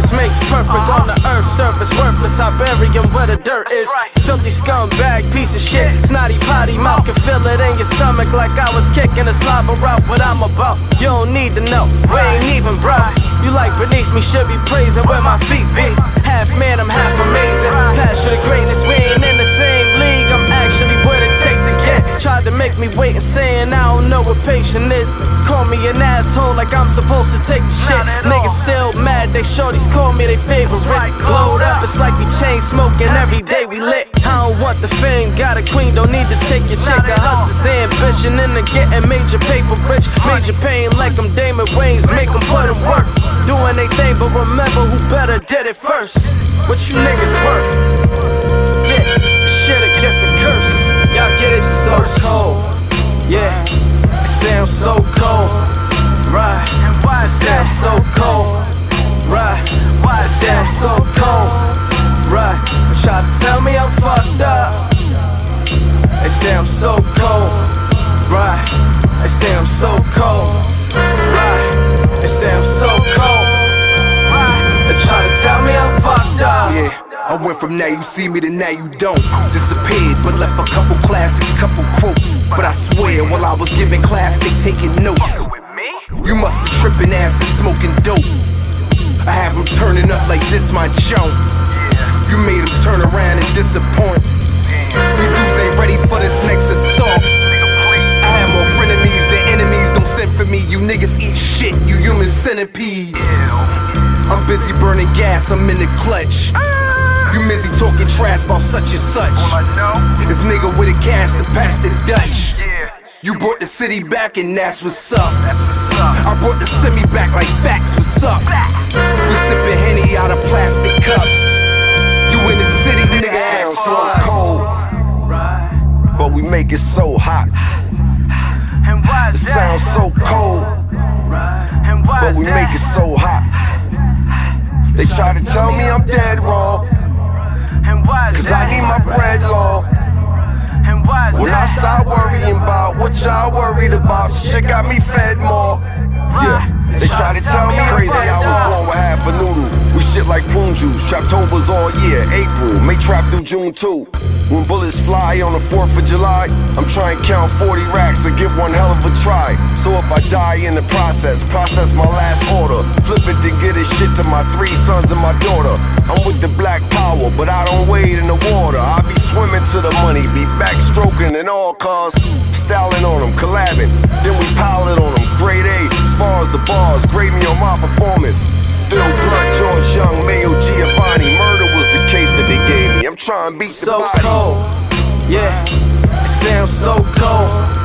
practice makes perfect. On the earth's surface, worthless, I bury him where the dirt is. Filthy scumbag, piece of shit. Snotty potty mouth, can feel it in your stomach like I was kicking a slobber out. What I'm about, you don't need to know, we ain't even bro. You like beneath me, should be praising where my feet be. Half man, I'm half amazing. Passion to greatness, we ain't in the same league. I'm actually what it takes to get. Tried to make me wait and saying I don't know what patient is. Call me an asshole like I'm supposed to take the shit. Niggas still mad, they shorties call me their favorite. Glowed up, it's like we chain smoking every day we lit. I don't want the fame, got a queen, don't need to take your chick. A hustler's ambition into getting major paper rich. Major pain like I'm Damon Wayans, make them put them work. Doing they thing, but remember who better did it first. What you niggas worth? Yeah, shit a gift and curse. Y'all get it so cold. Yeah, it sounds so cold. Right, it sounds so cold. Right, it sounds so cold. Right, try to tell me I'm fucked up. It sounds so cold. Right, it sounds so cold. Right, it sounds so cold. They try to tell me I'm fucked up. Yeah, I went from now you see me to now you don't. Disappeared, but left a couple classics, couple quotes. But I swear, while I was giving class, they taking notes. You must be tripping ass and smoking dope. I have them turning up like this my junk. You made them turn around and disappoint. These dudes ain't ready for this next assault. I have more frenemies than enemies. Don't send for me, you niggas eat shit, you human centipedes. I'm busy burning gas, I'm in the clutch. You busy talking trash about such and such. This nigga with the cash and past the Dutch. You brought the city back and that's what's up. I brought the semi back like facts, what's up? We sippin' Henny out of plastic cups. You in the city, nigga, sounds so cold, but we make it so hot. It sounds so cold, but we make it so hot. They try to tell me I'm dead wrong, cause I need my bread long. When I start worrying about what y'all worried about, shit got me fed more. Yeah, they try to tell me crazy I was born with half a noodle. We shit like prune juice, Traptobers all year, April, may trap through June too. When bullets fly on the 4th of July, I'm trying to count 40 racks and give one hell of a try. So if I die in the process my last order. Flip it then get this shit to my 3 sons and my daughter. I'm with the black power, but I don't wade in the water. I be swimming to the money, be backstroking in all cars. Styling on them, collabing, then we pile it on them. Grade A, as far as the bars, grade me on my performance. Phil Blount, George Young, Mayo Giovanni. Murder was the case that they gave me. I'm trying to beat the body. So cold, yeah, it sounds so cold.